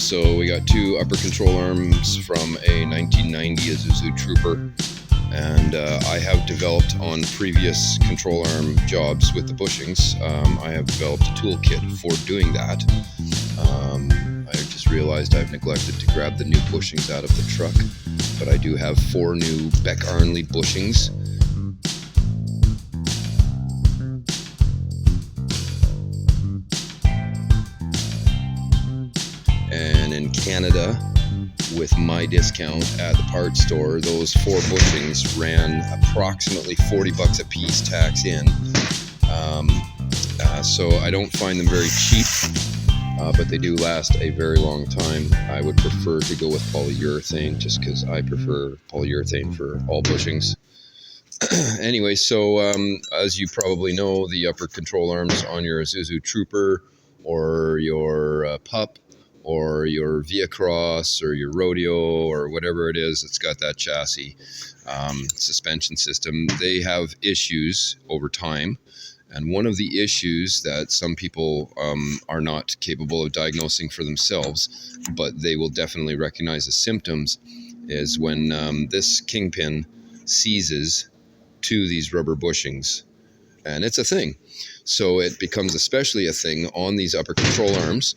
So we got two upper control arms from a 1990 Isuzu Trooper, and I have developed on previous control arm jobs with the bushings. I have developed a toolkit for doing that. I just realized I've neglected to grab the new bushings out of the truck, but I do have 4 new Beck Arnley bushings. And in Canada, with my discount at the parts store, those 4 bushings ran approximately $40 a piece, tax in. So I don't find them very cheap, but they do last a very long time. I would prefer to go with polyurethane, just because I prefer polyurethane for all bushings. Anyway, so as you probably know, the upper control arms on your Isuzu Trooper or your Pup or your Via Cross or your Rodeo or whatever it is that's got that chassis suspension system, they have issues over time. And one of the issues that some people are not capable of diagnosing for themselves, but they will definitely recognize as symptoms, is when this kingpin seizes to these rubber bushings. And it's a thing. So it becomes especially a thing on these upper control arms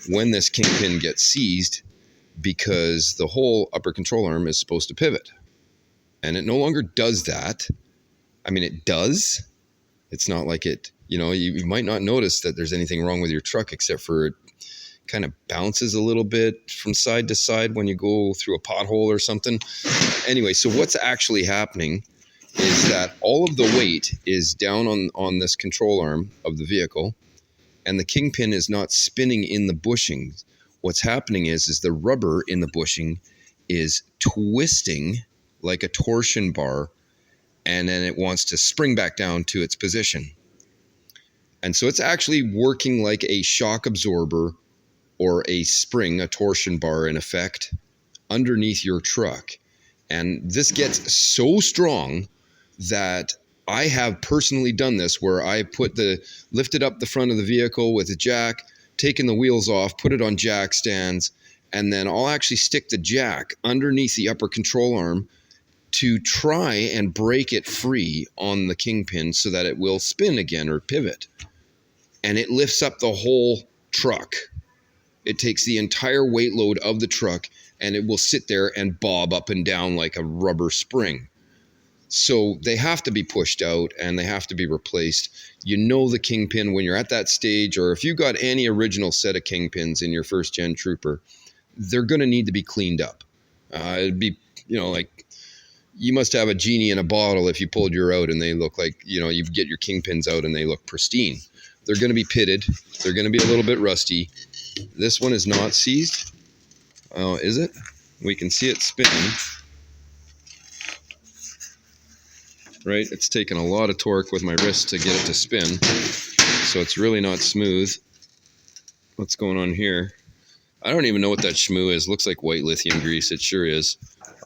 when this kingpin gets seized, because the whole upper control arm is supposed to pivot. And it no longer does that. I mean, it does. It's not like it, you might not notice that there's anything wrong with your truck, except for it kind of bounces a little bit from side to side when you go through a pothole or something. Anyway, so what's actually happening is that all of the weight is down on this control arm of the vehicle, and the kingpin is not spinning in the bushing. What's happening is the rubber in the bushing is twisting like a torsion bar, and then it wants to spring back down to its position. And so it's actually working like a shock absorber or a spring, a torsion bar in effect, underneath your truck. And this gets so strong that I have personally done this, where I lifted up the front of the vehicle with a jack, taken the wheels off, put it on jack stands, and then I'll actually stick the jack underneath the upper control arm to try and break it free on the kingpin so that it will spin again or pivot. And it lifts up the whole truck. It takes the entire weight load of the truck, and it will sit there and bob up and down like a rubber spring. So they have to be pushed out and they have to be replaced. The kingpin when you're at that stage, or if you've got any original set of kingpins in your first gen Trooper, they're going to need to be cleaned up. It'd be, like you must have a genie in a bottle if you pulled your out and they look like, you get your kingpins out and they look pristine. They're going to be pitted. They're going to be a little bit rusty. This one is not seized. Oh, is it? We can see it spinning. Right? It's taken a lot of torque with my wrist to get it to spin. So it's really not smooth. What's going on here? I don't even know what that shmoo is. Looks like white lithium grease. It sure is.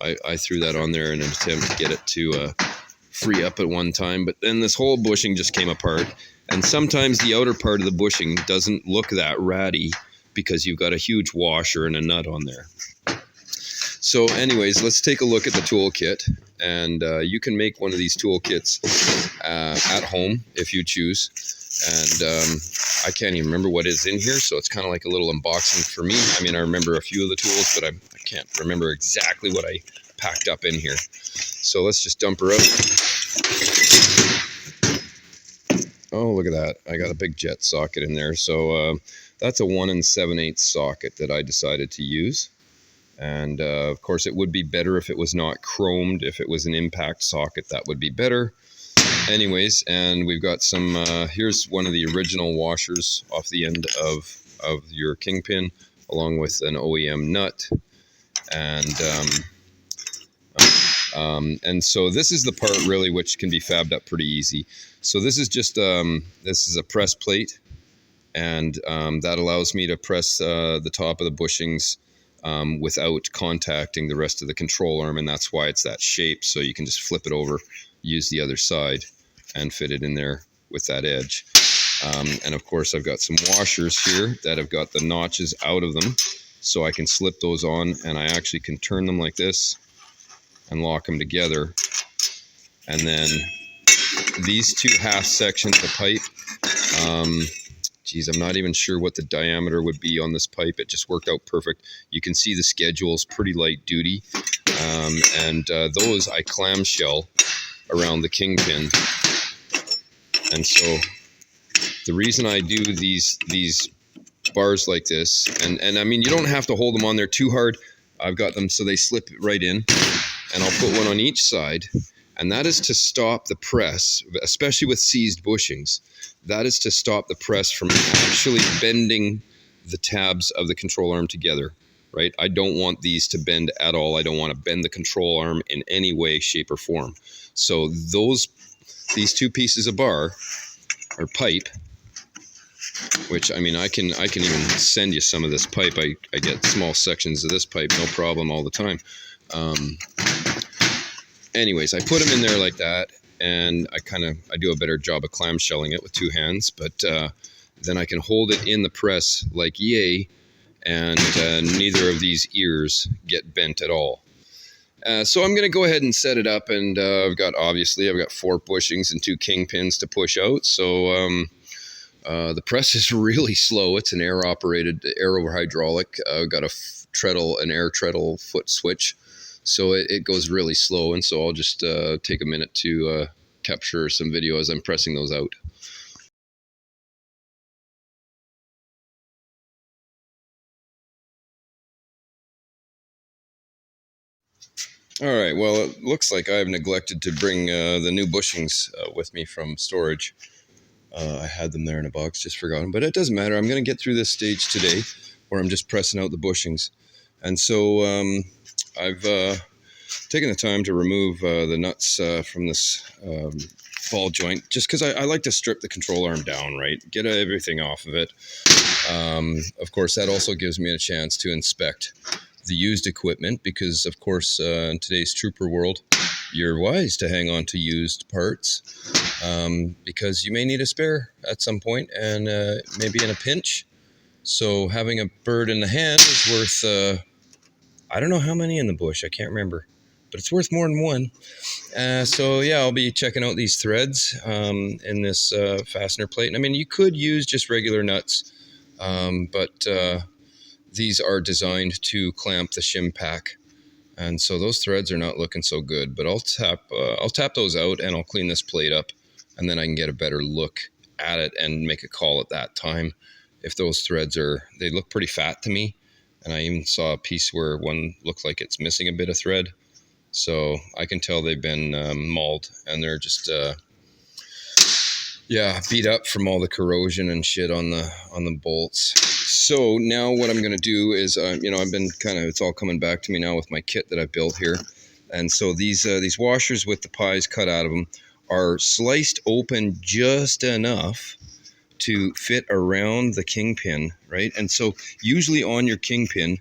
I threw that on there in an attempt to get it to free up at one time. But then this whole bushing just came apart. And sometimes the outer part of the bushing doesn't look that ratty because you've got a huge washer and a nut on there. So anyways, let's take a look at the toolkit. And you can make one of these toolkits at home if you choose. And I can't even remember what is in here, so it's kind of like a little unboxing for me. I mean, I remember a few of the tools, but I can't remember exactly what I packed up in here. So let's just dump her out. Oh, look at that. I got a big jet socket in there. So that's a 1 7/8 socket that I decided to use. And of course, it would be better if it was not chromed. If it was an impact socket, that would be better. Anyways, and we've got some, here's one of the original washers off the end of your kingpin, along with an OEM nut. And so this is the part really which can be fabbed up pretty easy. So this is just, this is a press plate, and that allows me to press the top of the bushings without contacting the rest of the control arm, and that's why it's that shape. So you can just flip it over, use the other side, and fit it in there with that edge. And of course, I've got some washers here that have got the notches out of them, so I can slip those on, and I actually can turn them like this and lock them together. And then these two half sections of pipe, geez, I'm not even sure what the diameter would be on this pipe. It just worked out perfect. You can see the schedule is pretty light duty. And those I clamshell around the kingpin. And so the reason I do these bars like this, and I mean, you don't have to hold them on there too hard. I've got them so they slip right in, and I'll put one on each side. And that is to stop the press, especially with seized bushings. That is to stop the press from actually bending the tabs of the control arm together, right? I don't want these to bend at all. I don't want to bend the control arm in any way, shape, or form. So these two pieces of bar or pipe, which, I mean, I can even send you some of this pipe. I get small sections of this pipe, no problem, all the time. Anyways, I put them in there like that, and I do a better job of clamshelling it with two hands, but then I can hold it in the press like yay, and neither of these ears get bent at all. So I'm going to go ahead and set it up, and I've got 4 bushings and 2 kingpins to push out. So the press is really slow. It's an aero-operated, aero-hydraulic. I've got an air treadle foot switch. So it goes really slow, and so I'll just take a minute to capture some video as I'm pressing those out. All right, well, it looks like I've neglected to bring the new bushings with me from storage. I had them there in a box, just forgotten, but it doesn't matter. I'm going to get through this stage today where I'm just pressing out the bushings. And so I've taken the time to remove the nuts from this ball joint, just because I like to strip the control arm down, right? Get everything off of it. Of course, that also gives me a chance to inspect the used equipment, because of course in today's trooper world, you're wise to hang on to used parts, because you may need a spare at some point, and maybe in a pinch. So having a bird in the hand is worth I don't know how many in the bush, I can't remember, but it's worth more than one. So yeah, I'll be checking out these threads in this fastener plate. And I mean, you could use just regular nuts, but these are designed to clamp the shim pack, and so those threads are not looking so good. But I'll tap those out, and I'll clean this plate up, and then I can get a better look at it and make a call at that time. If those threads they look pretty fat to me, and I even saw a piece where one looked like it's missing a bit of thread, so I can tell they've been mauled, and they're just beat up from all the corrosion and shit on the bolts. So now what I'm going to do is, I've been it's all coming back to me now with my kit that I built here. And so these washers with the pies cut out of them are sliced open just enough to fit around the kingpin, right? And so usually on your kingpin,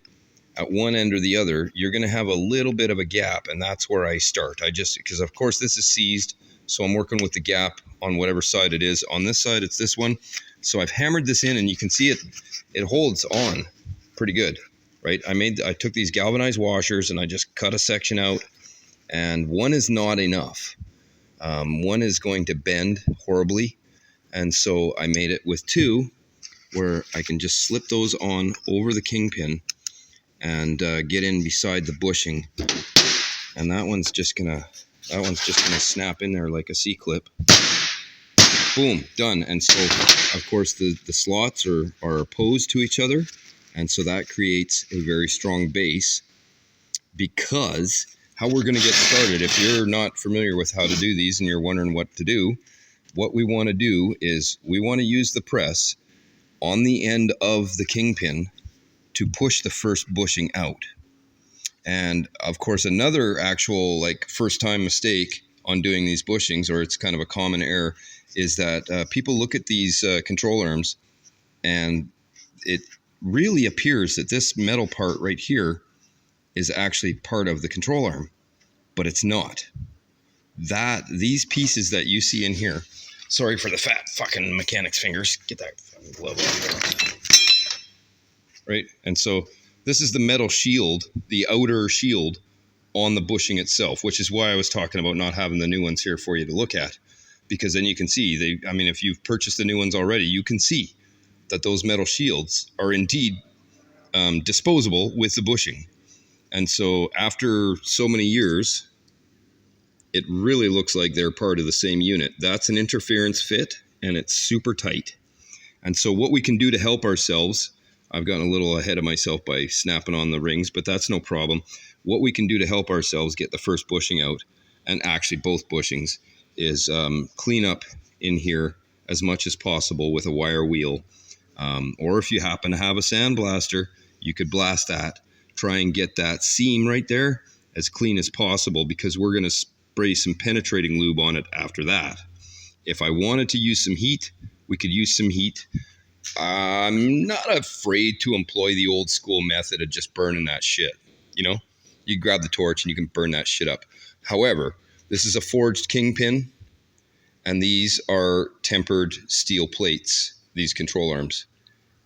at one end or the other, you're going to have a little bit of a gap, and that's where I start. Because of course this is seized, so I'm working with the gap on whatever side it is. On this side, it's this one. So I've hammered this in, and you can see it holds on pretty good, right? I took these galvanized washers, and I just cut a section out, and one is not enough. One is going to bend horribly, and so I made it with 2, where I can just slip those on over the kingpin and get in beside the bushing, and that one's just gonna snap in there like a C-clip. Boom, done. And so, of course, the slots are opposed to each other, and so that creates a very strong base. Because how we're going to get started, if you're not familiar with how to do these and you're wondering what to do, what we want to do is we want to use the press on the end of the kingpin to push the first bushing out. And of course, another actual first time mistake on doing these bushings, or it's kind of a common error, is that people look at these control arms, and it really appears that this metal part right here is actually part of the control arm, but it's not. These pieces that you see in here, sorry for the fat fucking mechanic's fingers, get that fucking glove off. Right, and so This is the metal shield, the outer shield on the bushing itself, which is why I was talking about not having the new ones here for you to look at, because then you can see I mean, if you've purchased the new ones already, you can see that those metal shields are indeed disposable with the bushing. And so after so many years, it really looks like they're part of the same unit. That's an interference fit, and it's super tight. And so what we can do to help ourselves, I've gotten a little ahead of myself by snapping on the rings, but that's no problem. What we can do to help ourselves get the first bushing out, and actually both bushings, is clean up in here as much as possible with a wire wheel. Or if you happen to have a sandblaster, you could blast that. Try and get that seam right there as clean as possible, because we're going to spray some penetrating lube on it after that. If I wanted to use some heat, we could use some heat. I'm not afraid to employ the old school method of just burning that shit. You know, you grab the torch and you can burn that shit up. However, this is a forged kingpin, and these are tempered steel plates, these control arms,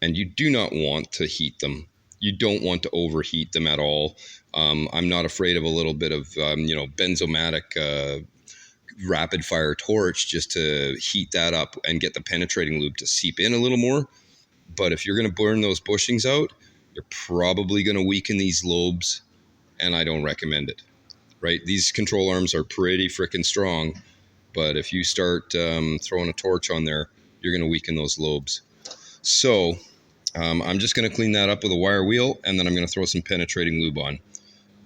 and you do not want to heat them. You don't want to overheat them at all. I'm not afraid of a little bit of, benzomatic rapid fire torch just to heat that up and get the penetrating lube to seep in a little more. But if you're going to burn those bushings out, you're probably going to weaken these lobes, and I don't recommend it, right? These control arms are pretty freaking strong, but if you start throwing a torch on there, you're going to weaken those lobes. So I'm just going to clean that up with a wire wheel, and then I'm going to throw some penetrating lube on.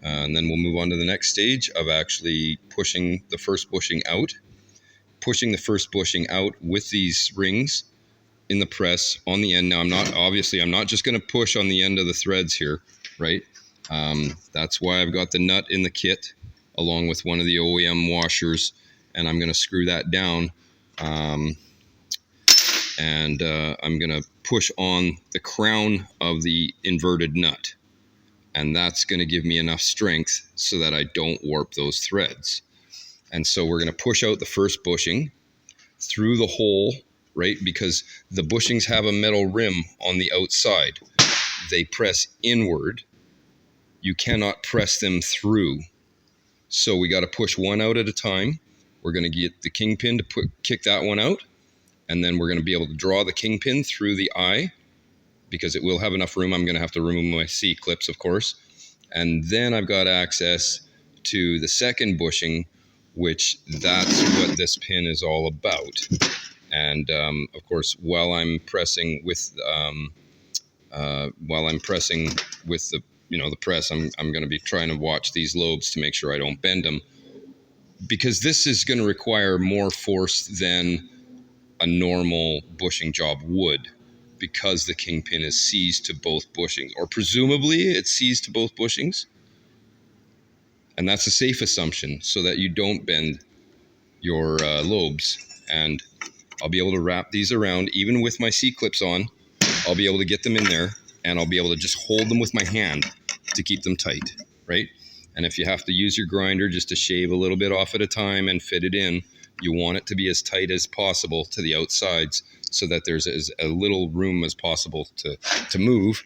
And then we'll move on to the next stage of actually pushing the first bushing out. Pushing the first bushing out with these rings in the press on the end. Now, I'm not just going to push on the end of the threads here, right? That's why I've got the nut in the kit along with one of the OEM washers, and I'm going to screw that down. I'm going to push on the crown of the inverted nut. And that's going to give me enough strength so that I don't warp those threads. And so we're going to push out the first bushing through the hole, right? Because the bushings have a metal rim on the outside. They press inward. You cannot press them through. So we got to push one out at a time. We're going to get the kingpin to kick that one out. And then we're going to be able to draw the kingpin through the eye, because it will have enough room. I'm going to have to remove my C-clips, of course. And then I've got access to the second bushing, which that's what this pin is all about. And of course, while I'm pressing with the press, I'm going to be trying to watch these lobes to make sure I don't bend them, because this is going to require more force than a normal bushing job would, because the kingpin is seized to both bushings, or presumably it's seized to both bushings. And that's a safe assumption, so that you don't bend your lobes. And I'll be able to wrap these around, even with my C-clips on. I'll be able to get them in there, and I'll be able to just hold them with my hand to keep them tight, right? And if you have to use your grinder just to shave a little bit off at a time and fit it in, you want it to be as tight as possible to the outsides, so that there's as a little room as possible to move.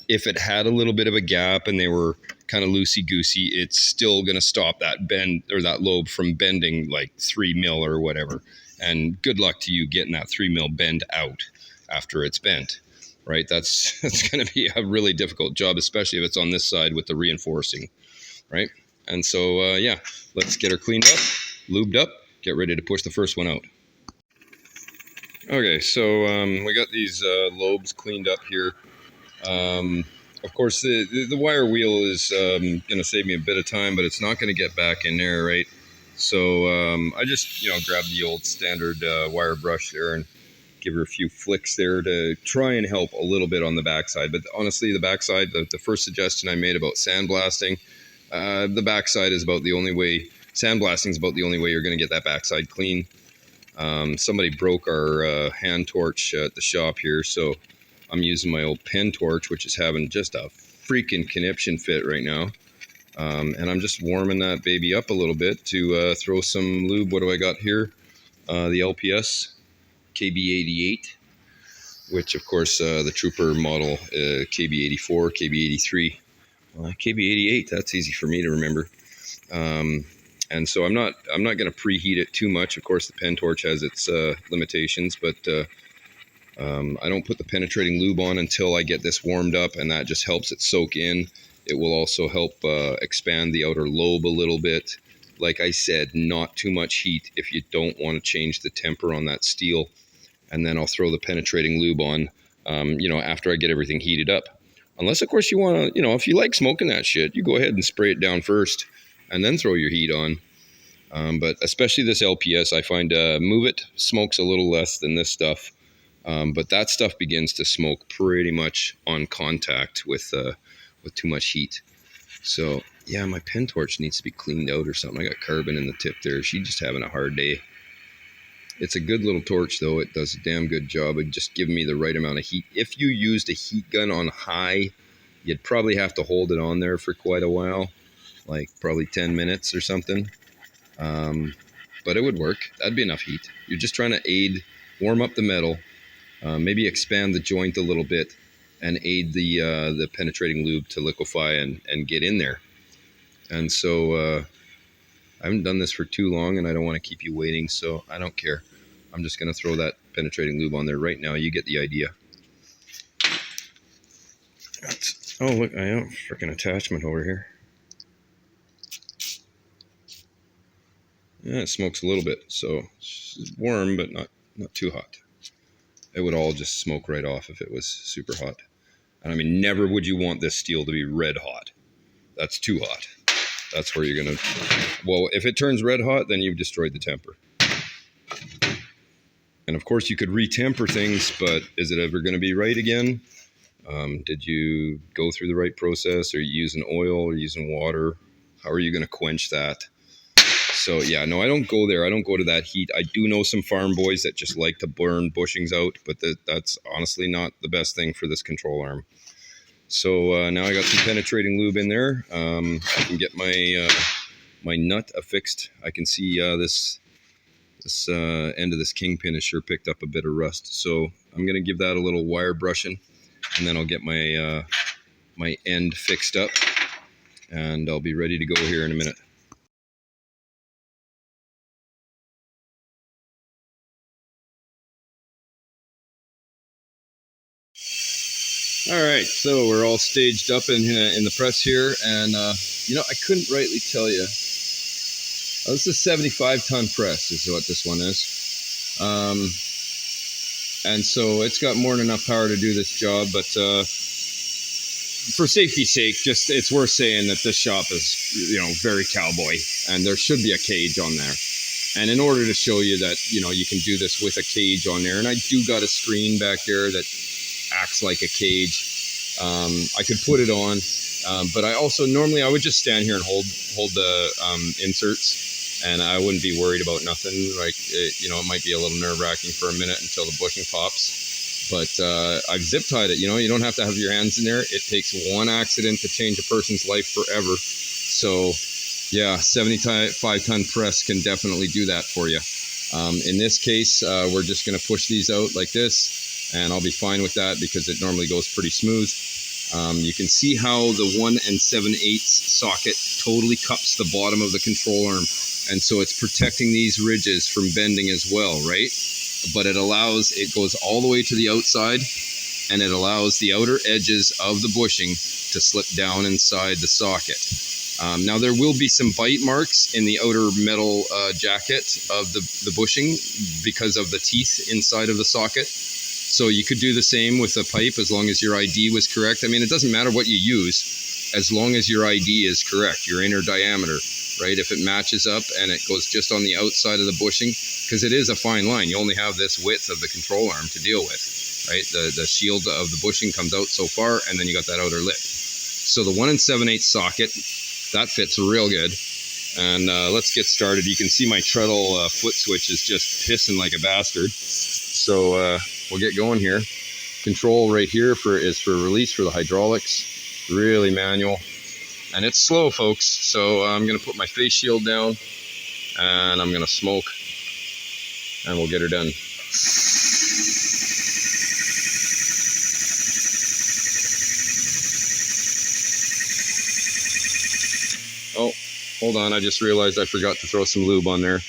If it had a little bit of a gap and they were kind of loosey-goosey, it's still going to stop that bend or that lobe from bending like 3 mil or whatever. And good luck to you getting that 3 mil bend out after it's bent, right? That's going to be a really difficult job, especially if it's on this side with the reinforcing, right? And so, let's get her cleaned up, lubed up, get ready to push the first one out. Okay, so we got these lobes cleaned up here. Of course, the wire wheel is going to save me a bit of time, but it's not going to get back in there, right? So I just, grabbed the old standard wire brush there and give her a few flicks there to try and help a little bit on the backside. But honestly, the backside, the first suggestion I made about sandblasting, the backside is about the only way, sandblasting is about the only way you're going to get that backside clean. Somebody broke our hand torch at the shop here, so I'm using my old pen torch, which is having just a freaking conniption fit right now. And I'm just warming that baby up a little bit to throw some lube. What do I got here? The LPS KB88. which of course the Trooper model KB84, KB83, KB88. That's easy for me to remember. And so I'm not going to preheat it too much. Of course, the pen torch has its limitations, but I don't put the penetrating lube on until I get this warmed up, and that just helps it soak in. It will also help expand the outer lobe a little bit. Like I said, not too much heat if you don't want to change the temper on that steel. And then I'll throw the penetrating lube on, after I get everything heated up. Unless, of course, you want to, if you like smoking that shit, you go ahead and spray it down first and then throw your heat on. But especially this LPS, I find Move It smokes a little less than this stuff. But that stuff begins to smoke pretty much on contact with too much heat. So, yeah, my pen torch needs to be cleaned out or something. I got carbon in the tip there. She's just having a hard day. It's a good little torch, though. It does a damn good job of just giving me the right amount of heat. If you used a heat gun on high, you'd probably have to hold it on there for quite a while, like probably 10 minutes or something. But it would work. That'd be enough heat. You're just trying to warm up the metal, maybe expand the joint a little bit, and aid the penetrating lube to liquefy and get in there. And so I haven't done this for too long, and I don't want to keep you waiting, so I don't care. I'm just going to throw that penetrating lube on there right now. You get the idea. Oh, look, I have a freaking attachment over here. Yeah, it smokes a little bit, so it's warm, but not too hot. It would all just smoke right off if it was super hot. And I mean, never would you want this steel to be red hot. That's too hot. That's where you're going to... Well, if it turns red hot, then you've destroyed the temper. And of course, you could retemper things, but is it ever going to be right again? Did you go through the right process? Are you using oil or using water? How are you going to quench that? So yeah, no, I don't go there. I don't go to that heat. I do know some farm boys that just like to burn bushings out, but that's honestly not the best thing for this control arm. So now I got some penetrating lube in there. I can get my nut affixed. I can see this end of this kingpin has sure picked up a bit of rust. So I'm going to give that a little wire brushing, and then I'll get my my end fixed up, and I'll be ready to go here in a minute. All right, so we're all staged up in the press here, and I couldn't rightly tell you. This is a 75-ton press is what this one is, and so it's got more than enough power to do this job. But for safety's sake, just it's worth saying that this shop is very cowboy, and there should be a cage on there. And in order to show you that you can do this with a cage on there, and I do got a screen back there that acts like a cage. I could put it on, but I also normally I would just stand here and hold the inserts, and I wouldn't be worried about nothing. Like it might be a little nerve-wracking for a minute until the bushing pops, but I've zip tied it. You don't have to have your hands in there. It takes one accident to change a person's life forever. So yeah, 75-ton press can definitely do that for you. In this case, we're just going to push these out like this. And I'll be fine with that because it normally goes pretty smooth. You can see how the 1 7/8 socket totally cups the bottom of the control arm. And so it's protecting these ridges from bending as well, right? But it goes all the way to the outside, and it allows the outer edges of the bushing to slip down inside the socket. Now there will be some bite marks in the outer metal jacket of the bushing because of the teeth inside of the socket. So you could do the same with a pipe as long as your ID was correct. I mean, it doesn't matter what you use as long as your ID is correct, your inner diameter, right? If it matches up and it goes just on the outside of the bushing, because it is a fine line. You only have this width of the control arm to deal with, right? The shield of the bushing comes out so far, and then you got that outer lip. So the 1 7/8 socket, that fits real good. And let's get started. You can see my treadle foot switch is just pissing like a bastard. So we'll get going here. Control right here is for release for the hydraulics. Really manual. And it's slow, folks. So I'm going to put my face shield down, and I'm going to smoke, and we'll get her done. hold on, I just realized I forgot to throw some lube on there.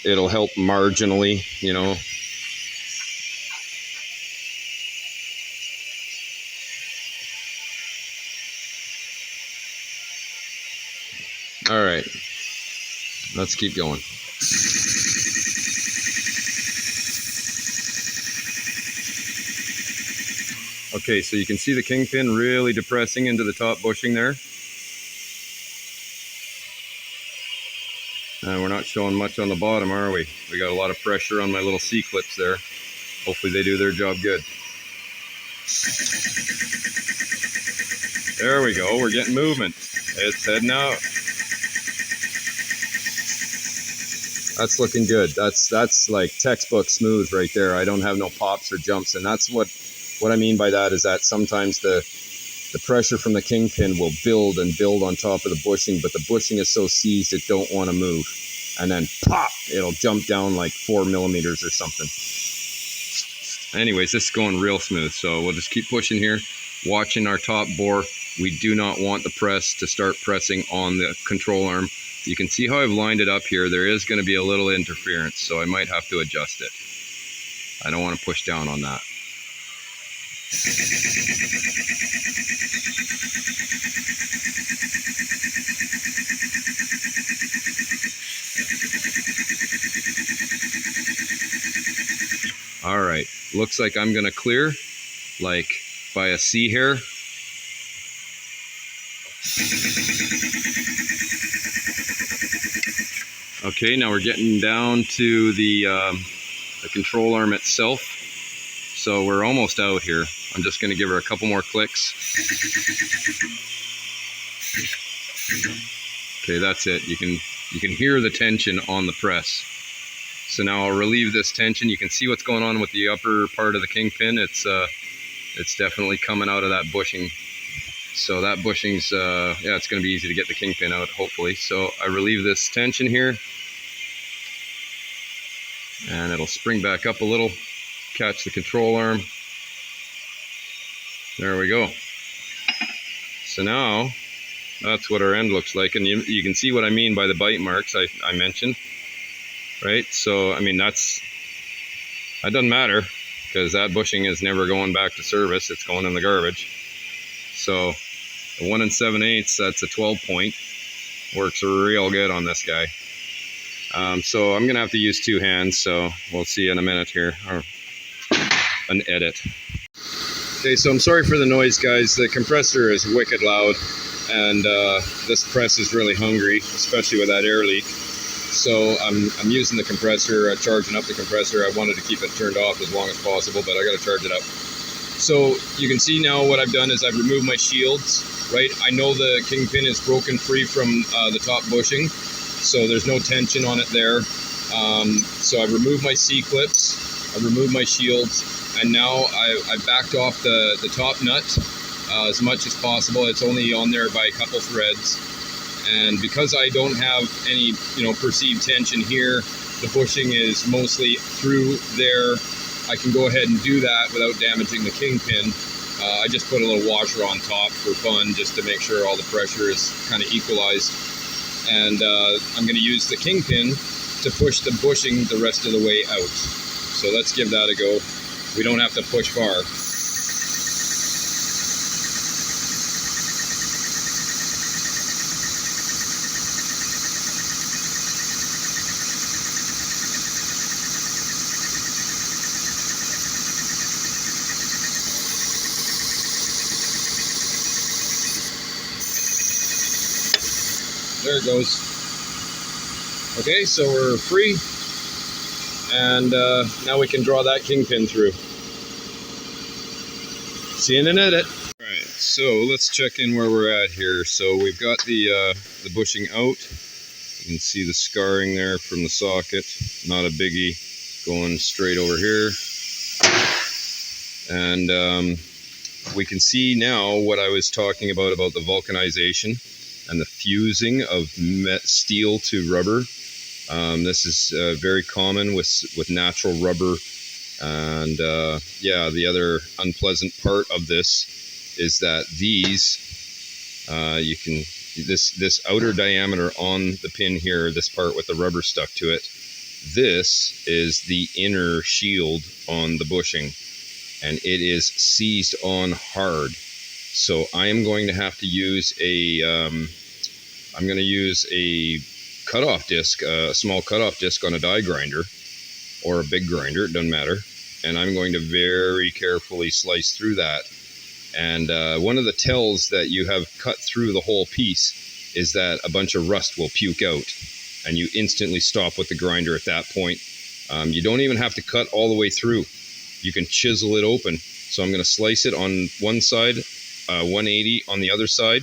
It'll help marginally, you know. All right, let's keep going. Okay, so you can see the kingpin really depressing into the top bushing there. And we're not showing much on the bottom, are we? We got a lot of pressure on my little C-clips there. Hopefully they do their job good. There we go, we're getting movement. It's heading out. That's looking good. That's like textbook smooth right there. I don't have no pops or jumps, and that's what I mean by that is that sometimes the pressure from the kingpin will build and build on top of the bushing, but the bushing is so seized it don't want to move. And then pop, it'll jump down like 4 millimeters or something. Anyways, this is going real smooth, so we'll just keep pushing here, watching our top bore. We do not want the press to start pressing on the control arm. You can see how I've lined it up here. There is going to be a little interference, so I might have to adjust it. I don't want to push down on that. All right, looks like I'm going to clear like by a C hair. Okay, now we're getting down to the control arm itself. So we're almost out here. I'm just going to give her a couple more clicks. Okay, that's it. You can hear the tension on the press. So now I'll relieve this tension. You can see what's going on with the upper part of the kingpin. It's definitely coming out of that bushing. So that bushing's, yeah, it's going to be easy to get the kingpin out, hopefully. So I relieve this tension here. And it'll spring back up a little. Catch the control arm. There we go. So now, that's what our end looks like. And you can see what I mean by the bite marks I mentioned. Right? So, I mean, that doesn't matter, because that bushing is never going back to service. It's going in the garbage. So, the 1 7/8, that's a 12 point. Works real good on this guy. So I'm going to have to use 2 hands, so we'll see in a minute here, or an edit. Okay, so I'm sorry for the noise, guys. The compressor is wicked loud, and this press is really hungry, especially with that air leak. So I'm using the compressor, charging up the compressor. I wanted to keep it turned off as long as possible, but I got to charge it up. So you can see now what I've done is I've removed my shields, right? I know the kingpin is broken free from the top bushing, so there's no tension on it there. So I've removed my C-clips, I've removed my shields, and now I've backed off the top nut as much as possible. It's only on there by a couple threads. And because I don't have any, perceived tension here, the bushing is mostly through there. I can go ahead and do that without damaging the kingpin. I just put a little washer on top for fun, just to make sure all the pressure is kind of equalized. And I'm going to use the kingpin to push the bushing the rest of the way out. So let's give that a go. We don't have to push far. There it goes. Okay, so we're free, and now we can draw that kingpin through. See you in an edit. All right, so let's check in where we're at here. So we've got the bushing out. You can see the scarring there from the socket. Not a biggie, going straight over here. And we can see now what I was talking about the vulcanization and the fusing of steel to rubber. This is very common with natural rubber. And yeah, the other unpleasant part of this is that these, you can this outer diameter on the pin here, this part with the rubber stuck to it, this is the inner shield on the bushing, and it is seized on hard. So I am going to have to use I'm going to use a cutoff disc, a small cutoff disc on a die grinder or a big grinder, it doesn't matter. And I'm going to very carefully slice through that. And one of the tells that you have cut through the whole piece is that a bunch of rust will puke out, and you instantly stop with the grinder at that point. You don't even have to cut all the way through. You can chisel it open. So I'm going to slice it on one side, 180 on the other side,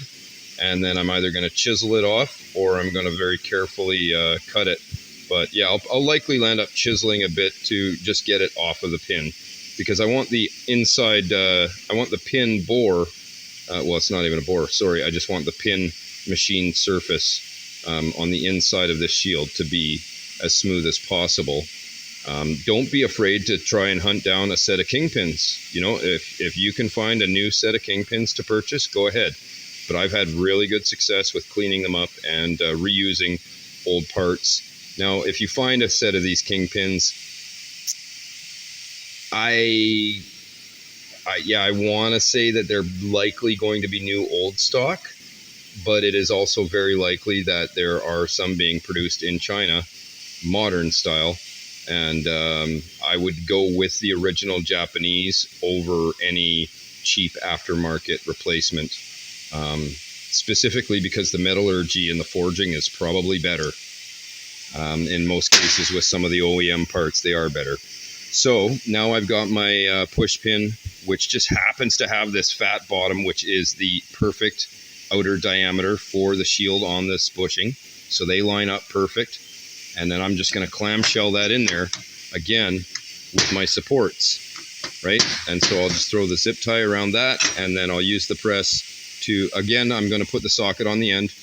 and then I'm either going to chisel it off or I'm going to very carefully cut it. But yeah, I'll likely land up chiseling a bit to just get it off of the pin, because I want the inside, I want the pin bore, well, it's not even a bore, sorry, I just want the pin machine surface on the inside of this shield to be as smooth as possible. Don't be afraid to try and hunt down a set of kingpins. You know, if you can find a new set of kingpins to purchase, go ahead. But I've had really good success with cleaning them up and reusing old parts. Now, if you find a set of these kingpins, I want to say that they're likely going to be new old stock, but it is also very likely that there are some being produced in China, modern style, and I would go with the original Japanese over any cheap aftermarket replacement, specifically because the metallurgy and the forging is probably better. In most cases with some of the OEM parts, they are better. So now I've got my push pin, which just happens to have this fat bottom, which is the perfect outer diameter for the shield on this bushing. So they line up perfect. And then I'm just going to clamshell that in there again with my supports, right? And so I'll just throw the zip tie around that, and then I'll use the press to, again, I'm going to put the socket on the end,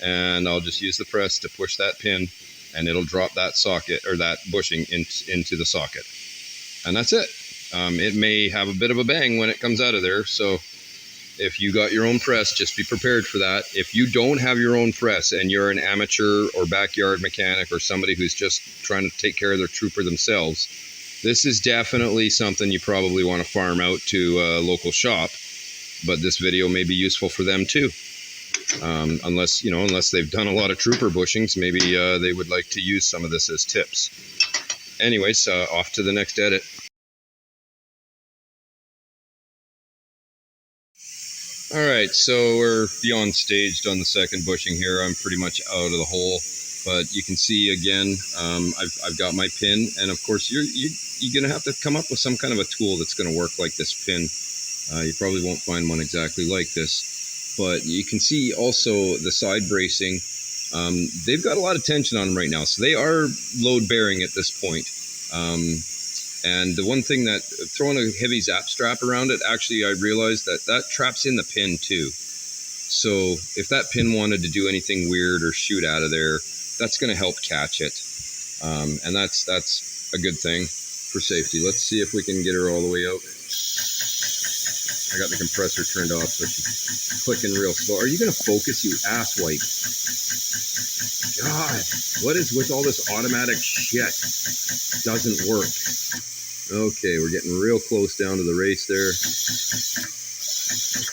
and I'll just use the press to push that pin, and it'll drop that socket or that bushing into the socket. And that's it. It may have a bit of a bang when it comes out of there. So if you got your own press, just be prepared for that. If you don't have your own press and you're an amateur or backyard mechanic or somebody who's just trying to take care of their trooper themselves, this is definitely something you probably want to farm out to a local shop. But this video may be useful for them too. Unless they've done a lot of trooper bushings, maybe they would like to use some of this as tips. Anyways, off to the next edit. All right, so we're beyond staged on the second bushing here. I'm pretty much out of the hole, but you can see again, I've got my pin, and of course you're gonna have to come up with some kind of a tool that's gonna work like this pin. You probably won't find one exactly like this, but you can see also the side bracing. They've got a lot of tension on them right now, so they are load bearing at this point. And the one thing that, throwing a heavy zap strap around it, actually I realized that traps in the pin too. So if that pin wanted to do anything weird or shoot out of there, that's going to help catch it. And that's a good thing for safety. Let's see if we can get her all the way out. I got the compressor turned off, so she's clicking real slow. Are you going to focus, you asswipe? God, what is with all this automatic shit? Doesn't work. Okay, we're getting real close down to the race there.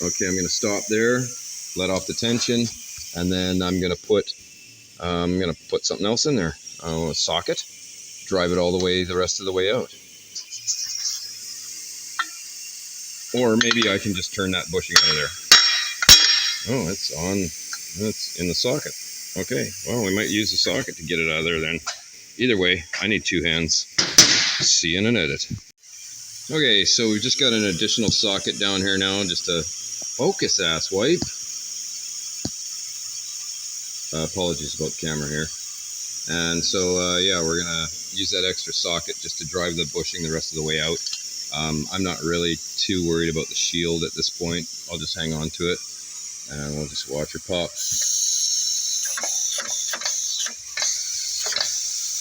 Okay, I'm going to stop there, let off the tension, and then I'm going to put something else in there. A socket, drive it all the way the rest of the way out. Or maybe I can just turn that bushing out of there. Oh, it's on. It's in the socket. Okay, well, we might use the socket to get it out of there then. Either way, I need two hands. See you in an edit. Okay, so we've just got an additional socket down here now, just to focus, asswipe. Apologies about the camera here. And so, yeah, we're going to use that extra socket just to drive the bushing the rest of the way out. I'm not really too worried about the shield at this point. I'll just hang on to it, and we'll just watch her pop.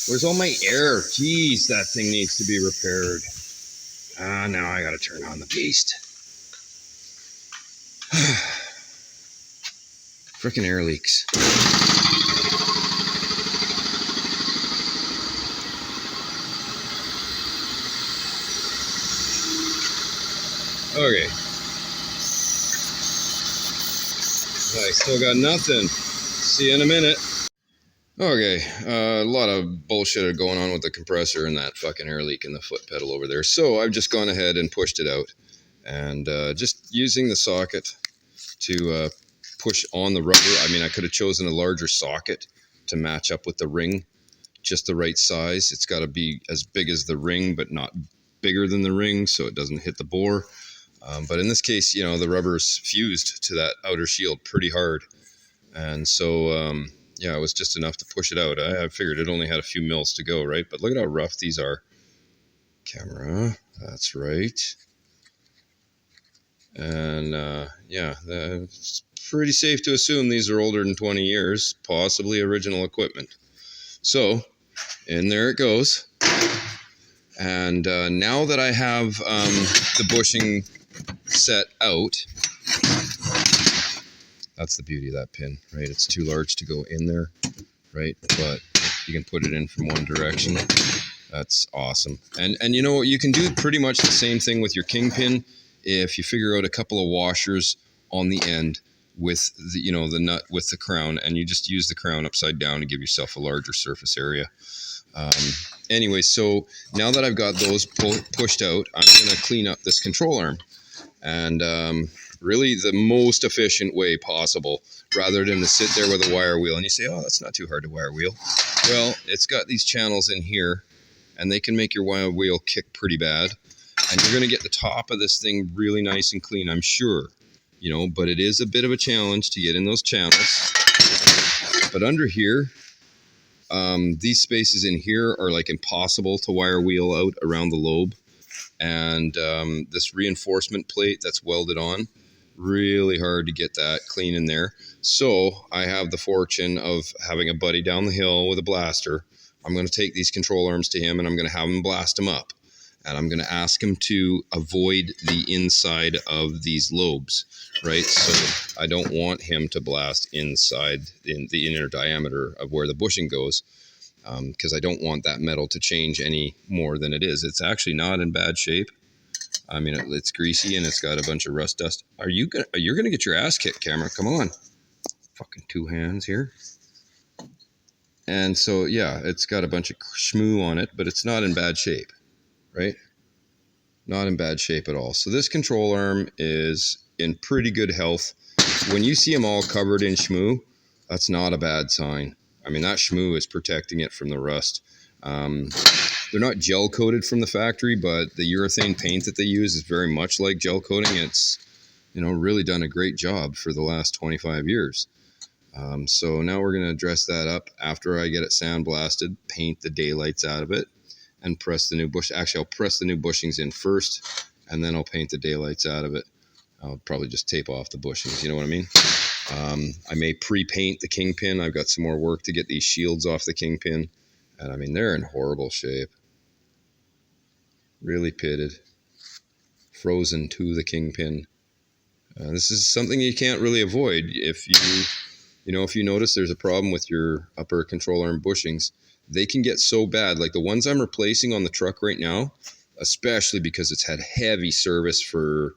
Where's all my air? Jeez, that thing needs to be repaired. Now I gotta turn on the beast. Frickin' air leaks. Okay. I still got nothing. See you in a minute. Okay, a lot of bullshit going on with the compressor and that fucking air leak in the foot pedal over there. So I've just gone ahead and pushed it out. And just using the socket to push on the rubber. I mean, I could have chosen a larger socket to match up with the ring. Just the right size. It's got to be as big as the ring, but not bigger than the ring, so it doesn't hit the bore. But in this case, you know, the rubber's fused to that outer shield pretty hard. And so, yeah, it was just enough to push it out. I figured it only had a few mils to go, right? But look at how rough these are. Camera, that's right. And, yeah, it's pretty safe to assume these are older than 20 years, possibly original equipment. So, in there it goes. And now that I have the bushing set out, that's the beauty of that pin, right? It's too large to go in there, right? But you can put it in from one direction. That's awesome. And you know, you can do pretty much the same thing with your kingpin if you figure out a couple of washers on the end with the, you know, the nut with the crown, and you just use the crown upside down to give yourself a larger surface area. Anyway, so now that I've got those pushed out, I'm going to clean up this control arm. And really the most efficient way possible, rather than to sit there with a wire wheel. And you say, oh, that's not too hard to wire wheel. Well, it's got these channels in here, and they can make your wire wheel kick pretty bad. And you're going to get the top of this thing really nice and clean, I'm sure. You know, but it is a bit of a challenge to get in those channels. But under here, these spaces in here are like impossible to wire wheel out around the lobe. And this reinforcement plate that's welded on, really hard to get that clean in there. So I have the fortune of having a buddy down the hill with a blaster. I'm going to take these control arms to him, and I'm going to have him blast them up. And I'm going to ask him to avoid the inside of these lobes, right? So I don't want him to blast inside in the inner diameter of where the bushing goes, because I don't want that metal to change any more than it is. It's actually not in bad shape. I mean, it's greasy and it's got a bunch of rust dust. You're gonna get your ass kicked, camera. Come on. Fucking two hands here. And so, yeah, it's got a bunch of schmoo on it, but it's not in bad shape, right? Not in bad shape at all. So this control arm is in pretty good health. When you see them all covered in schmoo, that's not a bad sign. I mean, that schmoo is protecting it from the rust. They're not gel coated from the factory, but the urethane paint that they use is very much like gel coating. It's, you know, really done a great job for the last 25 years. So now we're going to dress that up after I get it sandblasted, paint the daylights out of it, and press the new bush. Actually, I'll press the new bushings in first, and then I'll paint the daylights out of it. I'll probably just tape off the bushings, you know what I mean? I may pre-paint the kingpin. I've got some more work to get these shields off the kingpin. And I mean, they're in horrible shape. Really pitted. Frozen to the kingpin. This is something you can't really avoid. If you notice there's a problem with your upper control arm bushings, they can get so bad. Like the ones I'm replacing on the truck right now, especially because it's had heavy service for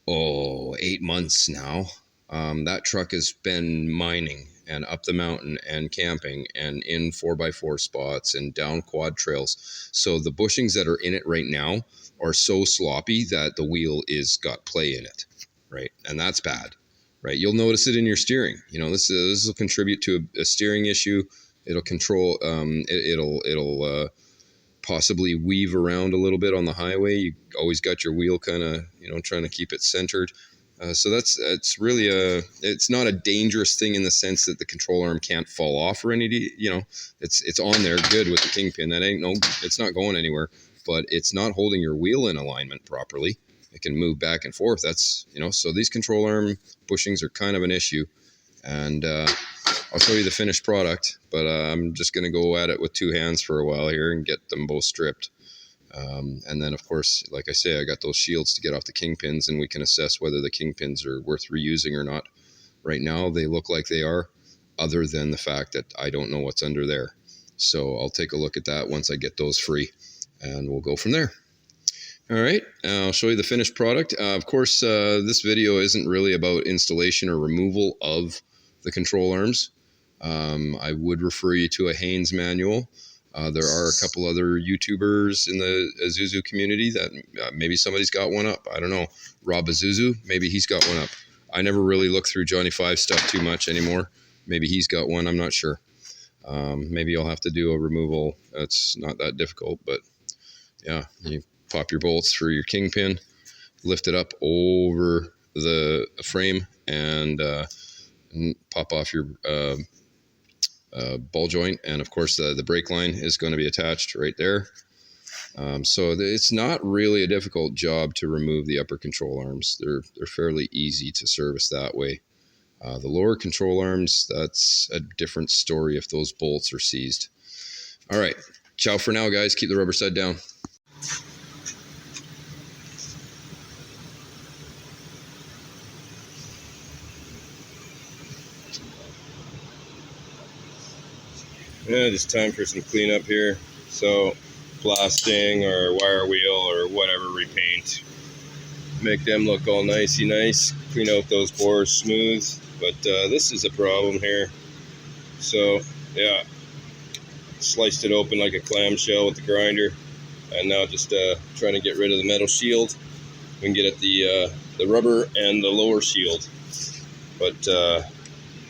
8 months now. That truck has been mining and up the mountain and camping and in 4x4 spots and down quad trails. So the bushings that are in it right now are so sloppy that the wheel is got play in it, right? And that's bad, right? You'll notice it in your steering. You know, this will contribute to a steering issue. It'll control. It'll possibly weave around a little bit on the highway. You always got your wheel kind of, trying to keep it centered. So it's really it's not a dangerous thing in the sense that the control arm can't fall off or it's on there good with the kingpin. It's not going anywhere, but it's not holding your wheel in alignment properly. It can move back and forth. That's, so these control arm bushings are kind of an issue. And I'll show you the finished product, but I'm just going to go at it with two hands for a while here and get them both stripped. And then, of course, like I say, I got those shields to get off the kingpins, and we can assess whether the kingpins are worth reusing or not. Right now they look like they are, other than the fact that I don't know what's under there. So I'll take a look at that once I get those free, and we'll go from there. All right, I'll show you the finished product. Of course, this video isn't really about installation or removal of the control arms. I would refer you to a Haynes manual. There are a couple other YouTubers in the Isuzu community that maybe somebody's got one up. I don't know. Rob Isuzu, maybe he's got one up. I never really look through Johnny Five stuff too much anymore. Maybe he's got one, I'm not sure. Maybe you'll have to do a removal. It's not that difficult, but yeah, you pop your bolts through your kingpin, lift it up over the frame, and pop off your ball joint, and of course the brake line is going to be attached right there. So it's not really a difficult job to remove the upper control arms. They're fairly easy to service that way. The lower control arms, that's a different story if those bolts are seized. All right, ciao for now, guys. Keep the rubber side down. Yeah, just time for some cleanup here. So blasting or wire wheel or whatever repaint. Make them look all nicey nice. Clean out those bores smooth. But this is a problem here. So yeah, sliced it open like a clamshell with the grinder. And now just trying to get rid of the metal shield. We can get at the rubber and the lower shield. But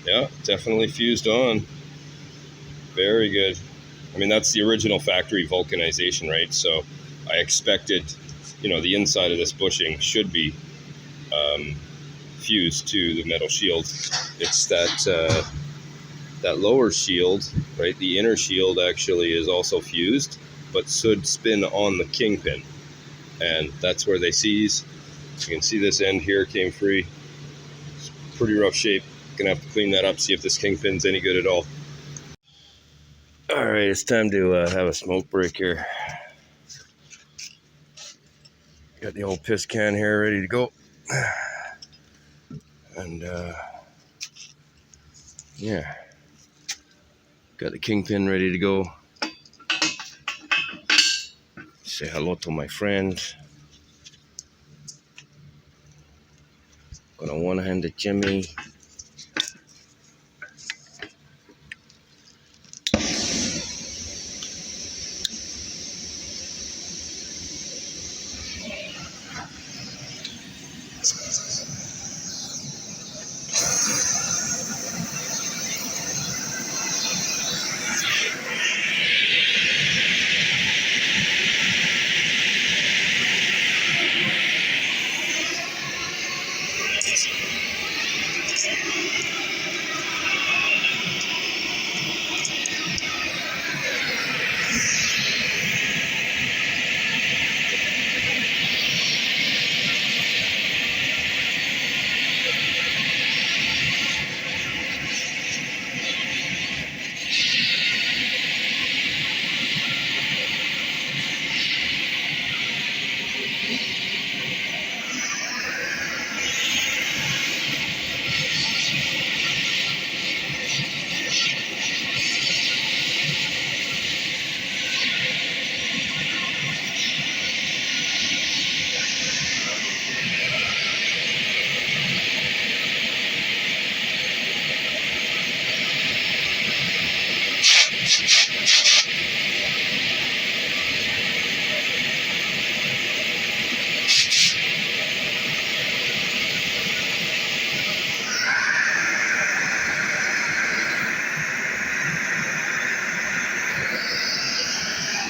yeah, definitely fused on. Very good. I mean, that's the original factory vulcanization, right? So I expected, the inside of this bushing should be fused to the metal shield. It's that lower shield, right? The inner shield actually is also fused, but should spin on the kingpin. And that's where they seize. You can see this end here came free. It's pretty rough shape. Gonna have to clean that up, see if this kingpin's any good at all. All right, it's time to have a smoke break here. Got the old piss can here ready to go. And yeah, got the kingpin ready to go. Say hello to my friend. Gonna one-handed Jimmy.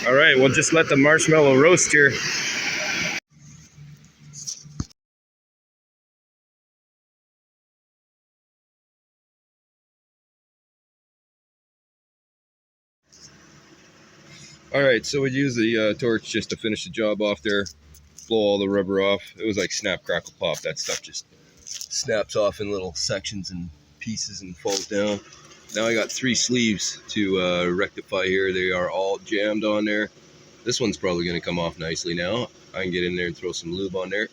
All right, we'll just let the marshmallow roast here. All right, so we use the torch just to finish the job off there, blow all the rubber off. It was like snap, crackle, pop. That stuff just snaps off in little sections and pieces and falls down. Now I got 3 sleeves to rectify here. They are all jammed on there. This one's probably going to come off nicely now. I can get in there and throw some lube on there.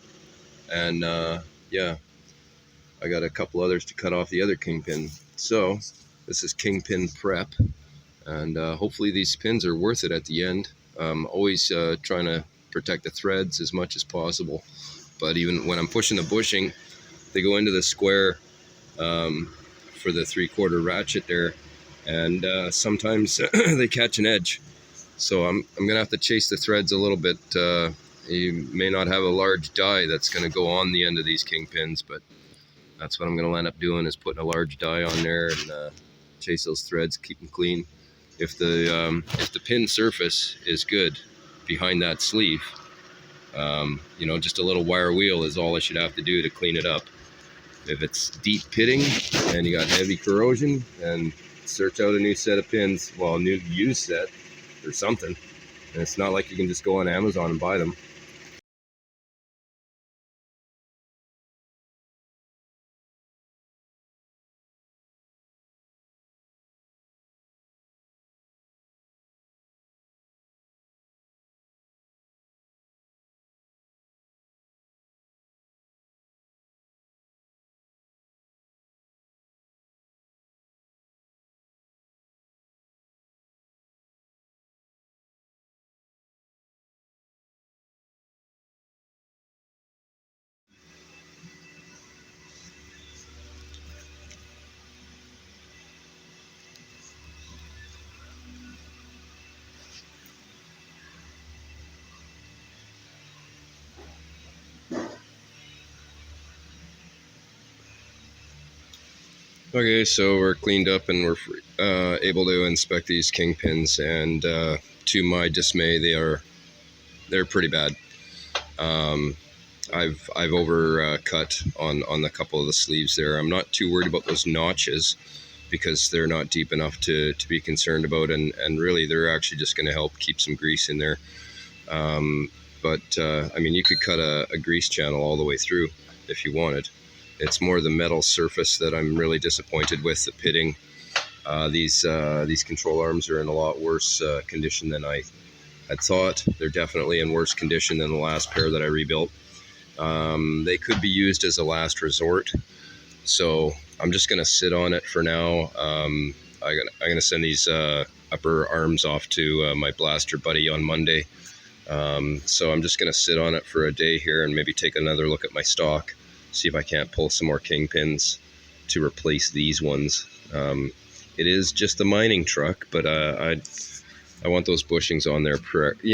And yeah, I got a couple others to cut off the other kingpin. So this is kingpin prep, and hopefully these pins are worth it at the end. Always trying to protect the threads as much as possible, but even when I'm pushing the bushing, they go into the square for the 3/4 ratchet there, and sometimes they catch an edge. So I'm gonna have to chase the threads a little bit. You may not have a large die that's gonna go on the end of these kingpins, but that's what I'm gonna end up doing, is putting a large die on there and chase those threads, keep them clean. If the pin surface is good behind that sleeve, just a little wire wheel is all I should have to do to clean it up. If it's deep pitting and you got heavy corrosion, then search out a new set of pins, well, a new used set or something. And it's not like you can just go on Amazon and buy them. Okay, so we're cleaned up and we're able to inspect these kingpins, and to my dismay, they're pretty bad. I've overcut on a couple of the sleeves there. I'm not too worried about those notches because they're not deep enough to be concerned about, and really they're actually just going to help keep some grease in there. But I mean, you could cut a grease channel all the way through if you wanted. It's more the metal surface that I'm really disappointed with, the pitting. These control arms are in a lot worse condition than I had thought. They're definitely in worse condition than the last pair that I rebuilt. They could be used as a last resort, so I'm just going to sit on it for now. I'm going to send these upper arms off to my blaster buddy on Monday. So I'm just going to sit on it for a day here and maybe take another look at my stock, see if I can't pull some more kingpins to replace these ones. It is just a mining truck, but I want those bushings on there.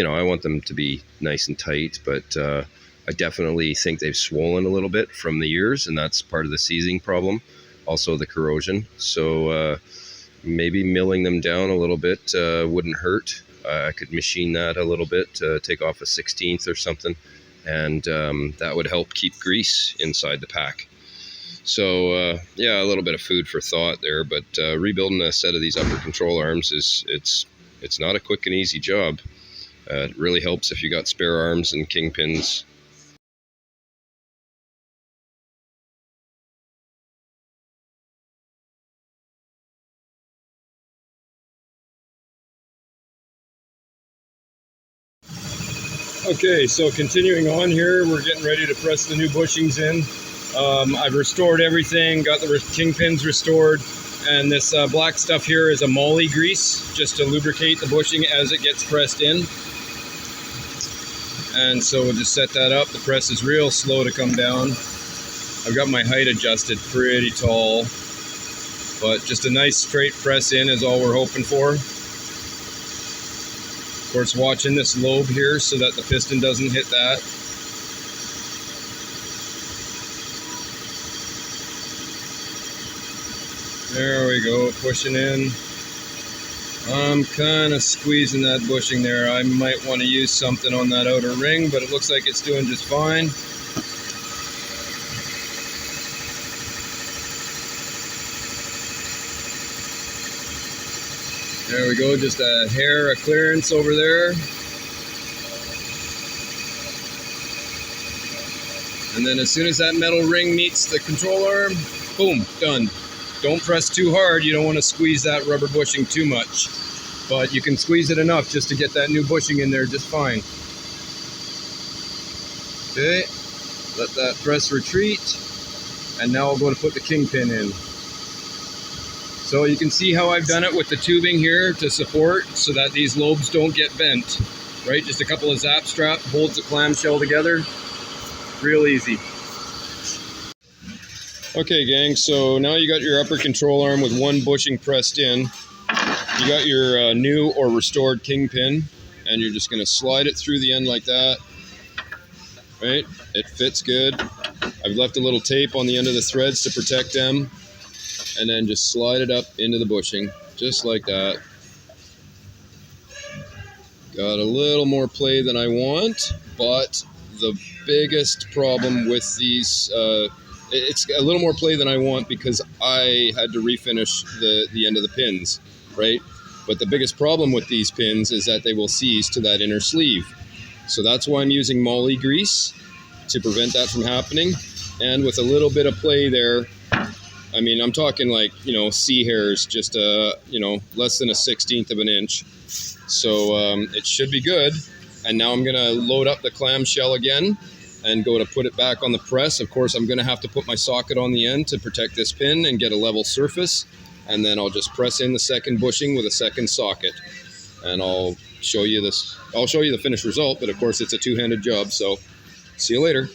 I want them to be nice and tight, but I definitely think they've swollen a little bit from the years, and that's part of the seizing problem. Also the corrosion. So maybe milling them down a little bit wouldn't hurt. I could machine that a little bit, take off a 16th or something, and that would help keep grease inside the pack. So yeah, a little bit of food for thought there, but rebuilding a set of these upper control arms it's not a quick and easy job. It really helps if you got spare arms and kingpins. Okay, so continuing on here, we're getting ready to press the new bushings in. I've restored everything, got the kingpins restored, and this black stuff here is a moly grease, just to lubricate the bushing as it gets pressed in. And so we'll just set that up. The press is real slow to come down. I've got my height adjusted pretty tall, but just a nice straight press in is all we're hoping for. Of course, watching this lobe here so that the piston doesn't hit that. There we go, pushing in. I'm kind of squeezing that bushing there. I might want to use something on that outer ring, but it looks like it's doing just fine. There we go, just a hair of clearance over there. And then as soon as that metal ring meets the control arm, boom, done. Don't press too hard. You don't want to squeeze that rubber bushing too much. But you can squeeze it enough just to get that new bushing in there just fine. Okay, let that press retreat. And now I'll go to put the kingpin in. So you can see how I've done it with the tubing here to support so that these lobes don't get bent, right? Just a couple of zap straps holds the clamshell together. Real easy. Okay, gang, so now you got your upper control arm with one bushing pressed in. You got your new or restored kingpin, and you're just gonna slide it through the end like that, right? It fits good. I've left a little tape on the end of the threads to protect them, and then just slide it up into the bushing, just like that. Got a little more play than I want, but the biggest problem with these, it's a little more play than I want because I had to refinish the end of the pins, right? But the biggest problem with these pins is that they will seize to that inner sleeve. So that's why I'm using moly grease to prevent that from happening. And with a little bit of play there, I mean, I'm talking like, you know, sea hairs, just, you know, less than a 1/16 of an inch. So it should be good. And now I'm going to load up the clamshell again and go to put it back on the press. Of course, I'm going to have to put my socket on the end to protect this pin and get a level surface. And then I'll just press in the second bushing with a second socket. And I'll show you this. I'll show you the finished result, but of course it's a two-handed job. So see you later.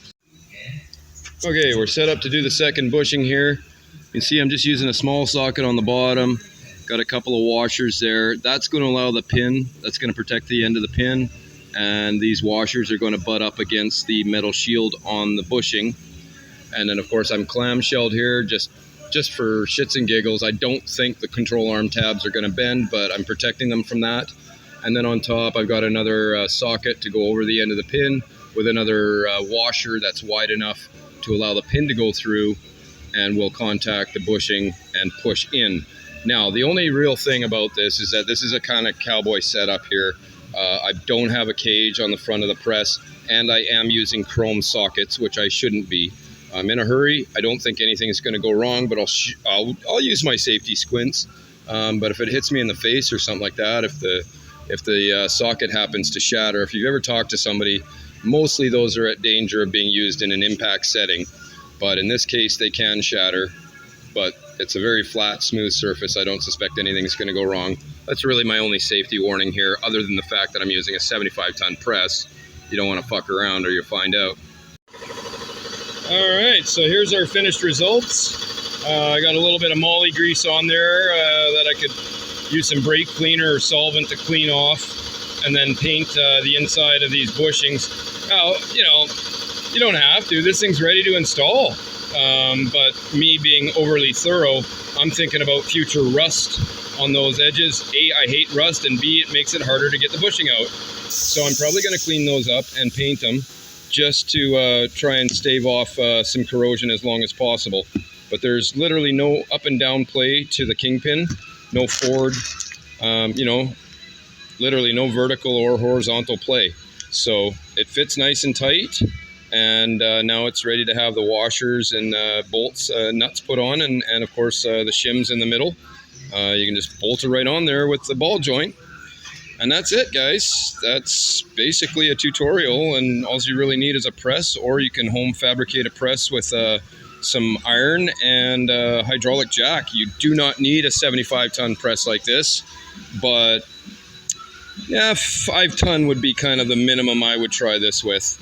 Okay, we're set up to do the second bushing here. You can see I'm just using a small socket on the bottom. Got a couple of washers there. That's going to allow the pin, that's going to protect the end of the pin. And these washers are going to butt up against the metal shield on the bushing. And then of course I'm clamshelled here just for shits and giggles. I don't think the control arm tabs are going to bend, but I'm protecting them from that. And then on top I've got another socket to go over the end of the pin with another washer that's wide enough to allow the pin to go through, and will contact the bushing and push in. Now, the only real thing about this is that this is a kind of cowboy setup here. I don't have a cage on the front of the press, and I am using chrome sockets, which I shouldn't be. I'm in a hurry. I don't think anything's going to go wrong, but I'll use my safety squints. But if it hits me in the face or something like that, if the socket happens to shatter, if you've ever talked to somebody, mostly those are at danger of being used in an impact setting. But in this case, they can shatter. But it's a very flat, smooth surface. I don't suspect anything's going to go wrong. That's really my only safety warning here, other than the fact that I'm using a 75-ton press. You don't want to fuck around or you'll find out. All right, so here's our finished results. I got a little bit of moly grease on there that I could use some brake cleaner or solvent to clean off, and then paint the inside of these bushings. Now, you know, you don't have to. This thing's ready to install. But me being overly thorough, I'm thinking about future rust on those edges. A, I hate rust, and B, it makes it harder to get the bushing out. So I'm probably going to clean those up and paint them just to try and stave off some corrosion as long as possible. But there's literally no up and down play to the kingpin, no forward, you know, literally no vertical or horizontal play. So it fits nice and tight. And now it's ready to have the washers and bolts, nuts put on, and of course the shims in the middle. You can just bolt it right on there with the ball joint. And that's it, guys. That's basically a tutorial, and all you really need is a press, or you can home fabricate a press with some iron and a hydraulic jack. You do not need a 75-ton press like this, but yeah, 5-ton would be kind of the minimum I would try this with.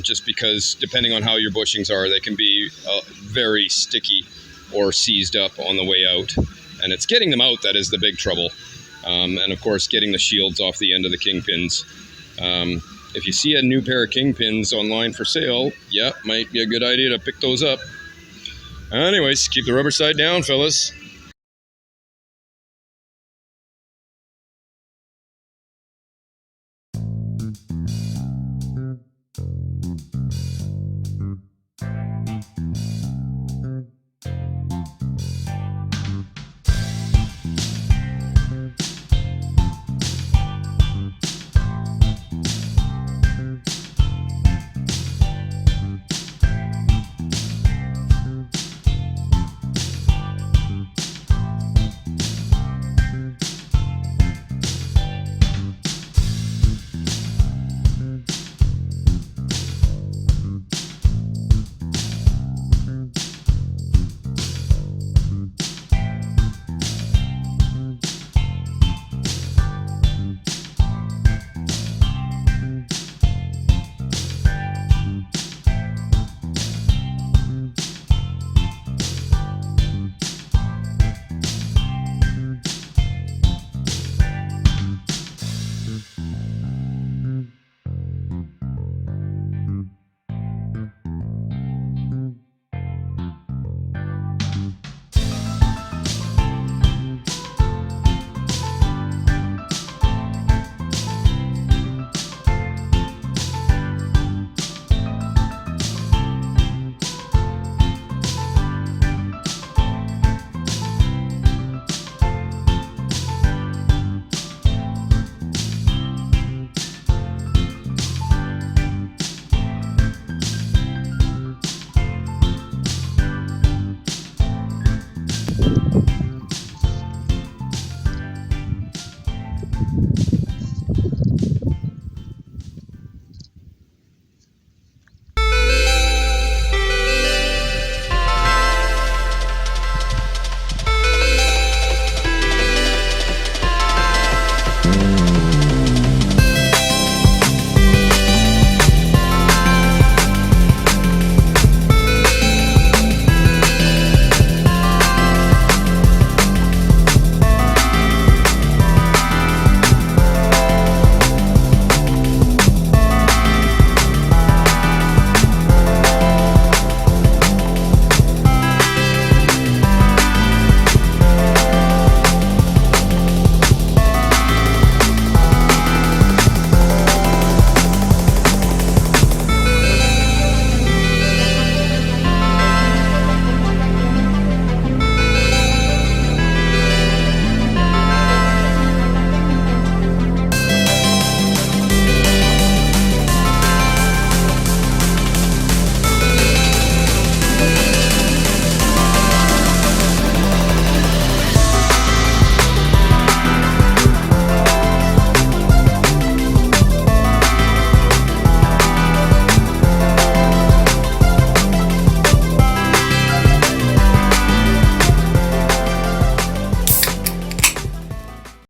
Just because depending on how your bushings are, they can be very sticky or seized up on the way out. And it's getting them out that is the big trouble. And of course, getting the shields off the end of the kingpins. If you see a new pair of kingpins online for sale, yeah, might be a good idea to pick those up. Anyways, keep the rubber side down, fellas.